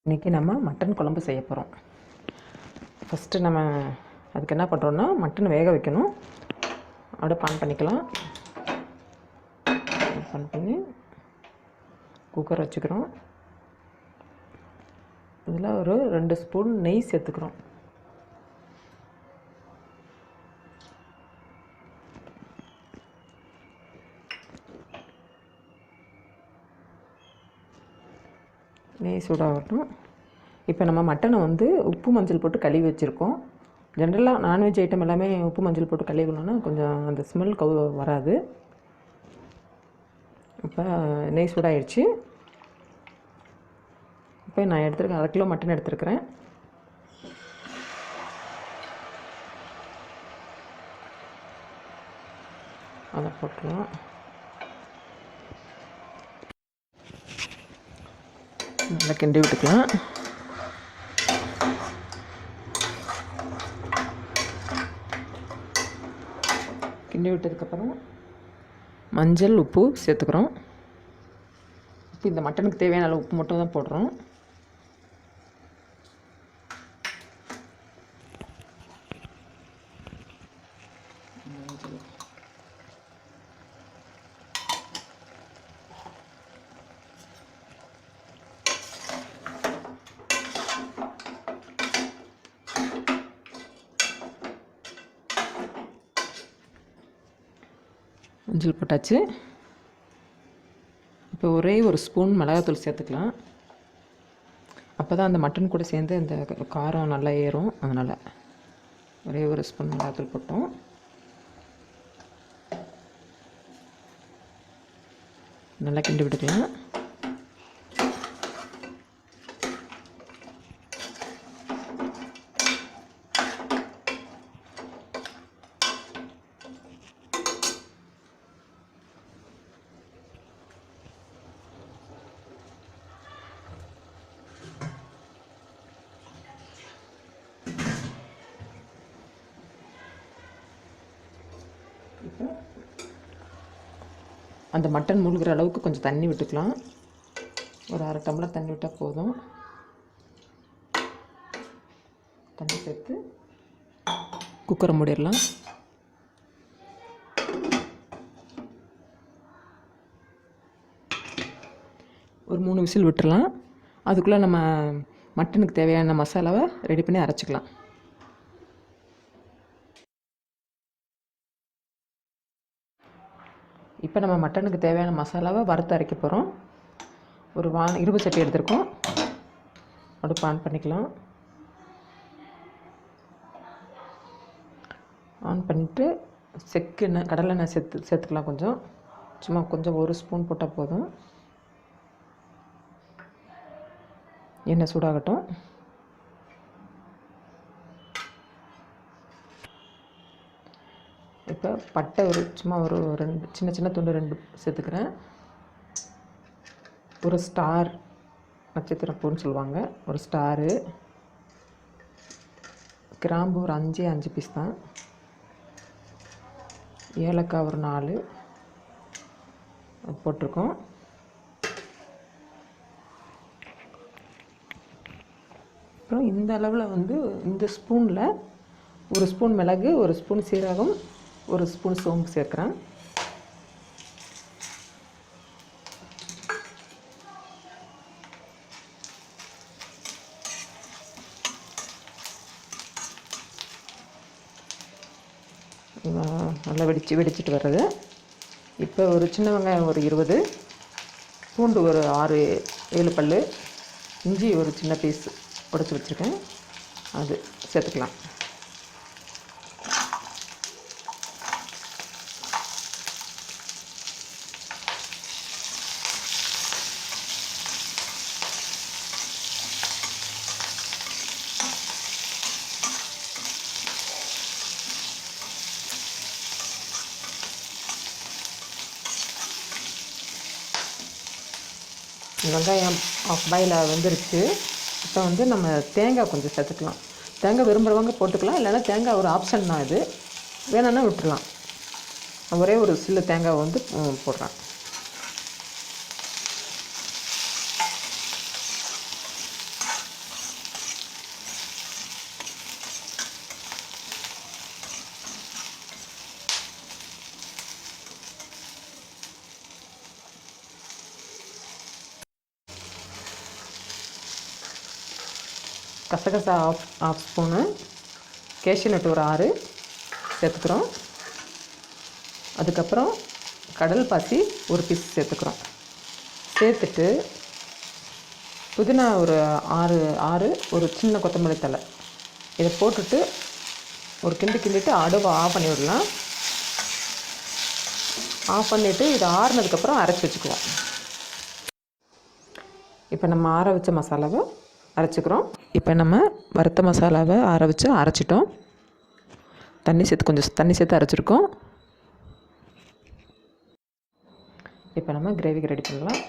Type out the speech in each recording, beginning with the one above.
இன்றைக்கி நம்ம மட்டன் குழம்பு செய்ய போகிறோம். ஃபஸ்ட்டு நம்ம அதுக்கு என்ன பண்ணுறோன்னா, மட்டன் வேக வைக்கணும். அடுப்பு ஆன் பண்ணிக்கலாம். ஆன் பண்ணி குக்கர் வச்சுக்கிறோம். இதில் ஒரு 2 ஸ்பூன் நெய் சேர்த்துக்கிறோம். நெய் சூடாகட்டும். இப்போ நம்ம மட்டனை உப்பு மஞ்சள் போட்டு கழுவி வச்சுருக்கோம். ஜென்ரலாக நான்வெஜ் ஐட்டம் எல்லாமே உப்பு மஞ்சள் போட்டு கழுவிக்கணுன்னா கொஞ்சம் அந்த ஸ்மெல் வராது. இப்போ நெய் சூடாகிடுச்சு. இப்போ நான் எடுத்துருக்கேன் 1/2 கிலோ மட்டன் எடுத்துருக்கிறேன். அதை போட்டுக்கலாம். நல்லா கிண்டி விட்டுக்கலாம். கிண்டி விட்டதுக்கப்புறம் மஞ்சள் உப்பு சேர்த்துக்கிறோம். இப்போ இந்த மட்டனுக்கு தேவையான அளவு உப்பு மட்டும் தான் போடுறோம். மஞ்சள் போட்டாச்சு. இப்போ ஒரே ஒரு ஸ்பூன் மிளகாத்தூள் சேர்த்துக்கலாம். அப்போ தான் அந்த மட்டன் கூட சேர்ந்து அந்த காரம் நல்லா ஏறும். அதனால் ஒரே ஒரு ஸ்பூன் மிளகாத்தூள் போட்டோம். நல்லா கிண்டி விட்டுக்கலாம். இப்போ அந்த மட்டன் மூழ்கிற அளவுக்கு கொஞ்சம் தண்ணி விட்டுக்கலாம். ஒரு 1/2 டம்ளர் தண்ணி விட்டால் போதும். தண்ணி சேர்த்து குக்கரை மூடிடலாம். ஒரு 3 விசில் விட்டுடலாம். அதுக்குள்ளே நம்ம மட்டனுக்கு தேவையான மசாலாவை ரெடி பண்ணி அரைச்சிக்கலாம். இப்போ நம்ம மட்டனுக்கு தேவையான மசாலாவை வறுத்து அரைக்க போகிறோம். ஒரு இரும்பு சட்டி எடுத்துருக்கோம். அடுப்பு ஆன் பண்ணிக்கலாம். ஆன் பண்ணிவிட்டு செக்கெண்ணெய் கடலெண்ணெய் சேர்த்துக்கலாம். சும்மா கொஞ்சம் 1 ஸ்பூன் போட்டால் போதும். எண்ணெய் சூடாகட்டும். இப்போ பட்டை சும்மா ஒரு 2 சின்ன துண்டு 2 சேர்த்துக்கிறேன். ஒரு ஸ்டார், நட்சத்திர பூன்னு சொல்லுவாங்க, ஒரு ஸ்டாரு. கிராம்பு ஒரு 5 பீஸ் தான். ஏலக்காய் ஒரு 4 போட்டிருக்கோம். அப்புறம் இந்த அளவில் இந்த ஸ்பூனில் 1 ஸ்பூன் மிளகு, 1 ஸ்பூன் சீரகம், 1 ஸ்பூன் சோம்பு சேர்க்குறேன். நல்லா வெடிச்சிட்டு வர்றது. இப்போ ஒரு சின்ன வெங்காயம் ஒரு 20, பூண்டு ஒரு 6-7 பல், இஞ்சி ஒரு சின்ன பீஸ் உடைச்சி வச்சுருக்கேன், அது சேர்த்துக்கலாம். வெங்காயம் ஆஃப் பாயில் வந்துருச்சு. இப்போ நம்ம தேங்காய் கொஞ்சம் சேர்த்துக்கலாம். தேங்காய் விரும்புகிறவங்க போட்டுக்கலாம், இல்லைன்னா தேங்காய் ஒரு ஆப்ஷன் தான். இது வேணும்னா விட்டுடலாம். ஒரே ஒரு சில்லு தேங்காய் போடுறேன். கசகசா ஆஃப் ஸ்பூனு, கேஷ்யூ நட் ஒரு 6 சேர்த்துக்கிறோம். அதுக்கப்புறம் கடல் பாசி ஒரு பீஸ் சேர்த்துக்கிறோம். சேர்த்துட்டு புதினா ஒரு 6 ஒரு சின்ன கொத்தமல்லி தழை இதை போட்டுட்டு ஒரு கிண்டிட்டு அடுப்பை ஆஃப் பண்ணி விடலாம். ஆஃப் பண்ணிவிட்டு இதை ஆறுனதுக்கப்புறம் அரைச்சி வச்சுக்குவோம். இப்போ நம்ம ஆற வச்ச மசாலாவை அரைச்சிக்கிறோம். இப்போ நம்ம வறுத்த மசாலாவை அரைச்சிட்டோம். கொஞ்சம் தண்ணி சேர்த்து அரைச்சிருக்கோம். இப்போ நம்ம கிரேவிக்கு ரெடி பண்ணலாம்.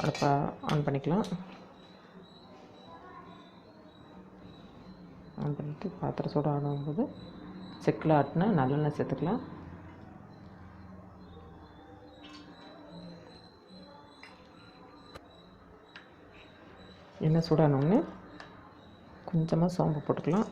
அடுப்பை ஆன் பண்ணிக்கலாம். ஆன் பண்ணிவிட்டு பாத்திரம் சூடு ஆடும்போது செக்கில் ஆட்டினா நல்லெண்ணெய் சேர்த்துக்கலாம். எண்ணெய் சூடானோடனே கொஞ்சமாக சோம்பு போட்டுக்கலாம்.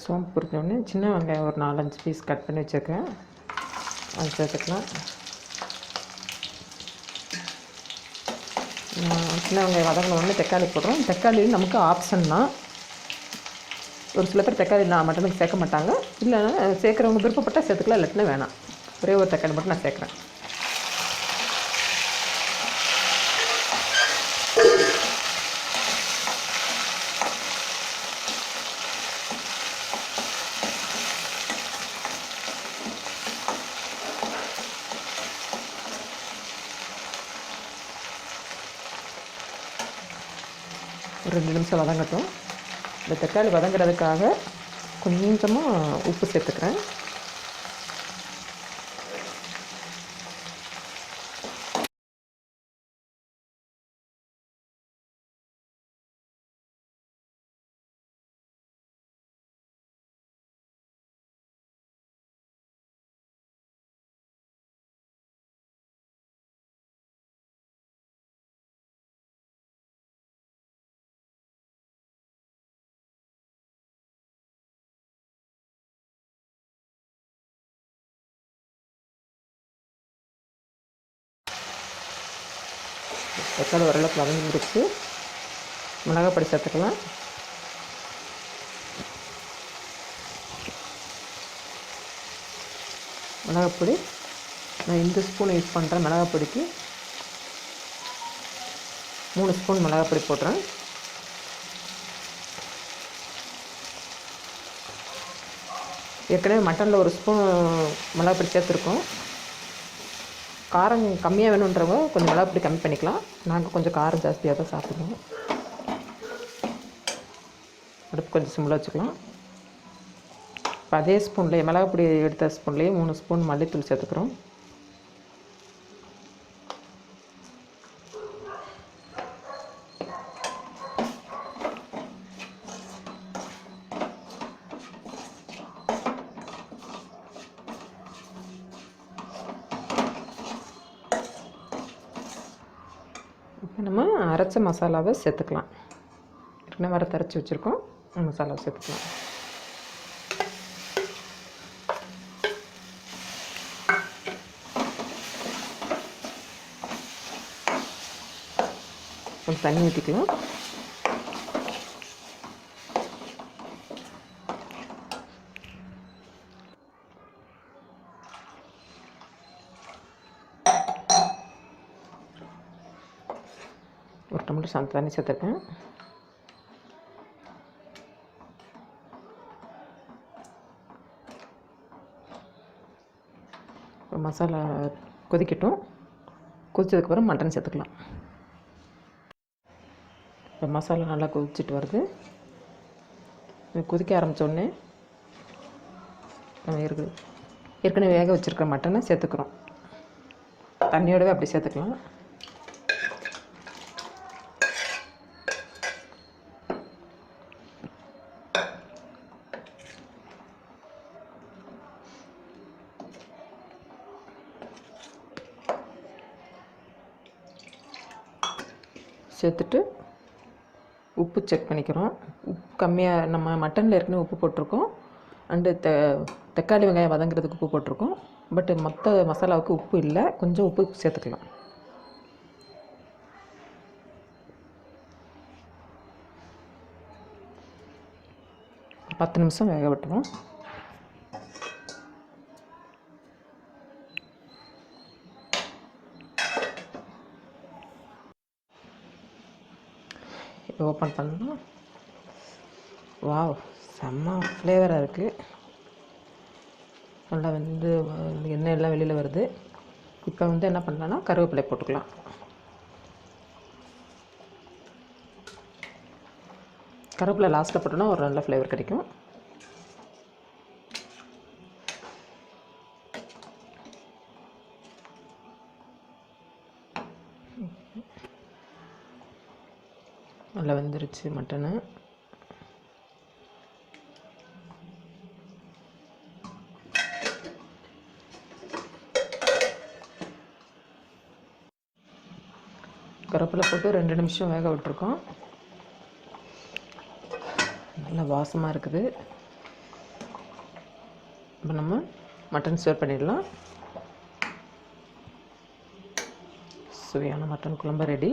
சோம்பு பொரிச்சோடனே சின்ன வெங்காயம் ஒரு 4-5 பீஸ் கட் பண்ணி வச்சுருக்கேன், அது சேர்த்துக்கலாம். சின்ன வெங்காயம் வதங்கினோடனே தக்காளி போடுறோம். தக்காளி நமக்கு ஆப்ஷன் தான். ஒரு சில பேர் தக்காளி மட்டனுக்கு சேர்க்க மாட்டாங்க. இல்லைன்னா சேர்க்குறவங்க விருப்பப்பட்டால் சேர்த்துக்கலாம், இல்லாட்டினா வேணாம். ஒரே ஒரு தக்காளி மட்டும் நான் சேர்க்குறேன். ஒரு 2 நிமிஷம் வதங்கட்டும். இந்த தக்காளி வதங்குறதுக்காக கொஞ்சமாக உப்பு சேர்த்துக்கிறேன். தக்காளி ஓரளவுக்கு வதங்கிடுச்சு. மிளகாய் பொடி சேர்த்துக்கலாம். மிளகாய் பொடி நான் இந்த ஸ்பூன் யூஸ் பண்ணுறேன். மிளகாய் பொடிக்கு 3 ஸ்பூன் மிளகாய் பொடி போடுறேன். ஏற்கனவே மட்டனில் 1 ஸ்பூன் மிளகாய் பொடி சேர்த்துருக்கோம். காரம் கம்மியாக வேணுன்றவங்க கொஞ்சம் மிளகாய் பொடி கம்மி பண்ணிக்கலாம். நாங்கள் கொஞ்சம் காரம் ஜாஸ்தியாக தான் சாப்பிடுவோம். அடுப்பு கொஞ்சம் சிம்மில் வச்சுக்கலாம். இப்போ அதே ஸ்பூன்லேயே மிளகாய் பொடி எடுத்த ஸ்பூன்லேயே 3 ஸ்பூன் மல்லித்தூள் சேர்த்துக்கிறோம். இப்போ நம்ம அரைச்ச மசாலாவை சேர்த்துக்கலாம். ஏற்கனவே வறுத்து அரைச்சி வச்சுருக்கோம். மசாலாவை சேர்த்துக்கலாம். கொஞ்சம் தண்ணி ஊற்றிக்கலாம். ஒரு டம்ளர் தண்ணி சேர்த்துருக்கேன். இப்போ மசாலா கொதிக்கட்டும். கொதிச்சதுக்கப்புறம் மட்டன் சேர்த்துக்கலாம். இப்போ மசாலா நல்லா கொதிச்சிட்டு வருது. கொதிக்க ஆரம்பித்தோடனே நம்ம ஏற்கனவே வேக வச்சுருக்க மட்டனை சேர்த்துக்கிறோம். தண்ணியோடவே அப்படி சேர்த்துக்கலாம். சேர்த்துட்டு உப்பு செக் பண்ணிக்கிறோம். உப்பு கம்மியாக, நம்ம மட்டனில் ஏற்கனவே உப்பு போட்டிருக்கோம். அண்டு தக்காளி வெங்காயம் வதங்குறதுக்கு உப்பு போட்டிருக்கோம். பட் மற்ற மசாலாவுக்கு உப்பு இல்லை, கொஞ்சம் உப்பு சேர்த்துக்கலாம். ஒரு 10 நிமிஷம் வேக விட்டுருவோம். இப்போ ஓப்பன் பண்ணணும். வாவ், செம்ம ஃப்ளேவராக இருக்குது. நல்லா வந்து எண்ணெய் எல்லாம் வெளியில் வருது. இப்போ வந்து என்ன பண்ணலான்னா கருவேப்பிலை போட்டுக்கலாம். கருவேப்பிலை லாஸ்ட்டில் போட்டோன்னா ஒரு நல்ல ஃப்ளேவர் கிடைக்கும். நல்லா வெந்துருச்சு மட்டனு. கருவேப்பிலை போட்டு 2 நிமிஷம் வேக விட்டுருக்கோம். நல்லா வாசமாக இருக்குது. இப்போ நம்ம மட்டன் சர்வ் பண்ணிடலாம். சுவையான மட்டன் குழம்பு ரெடி.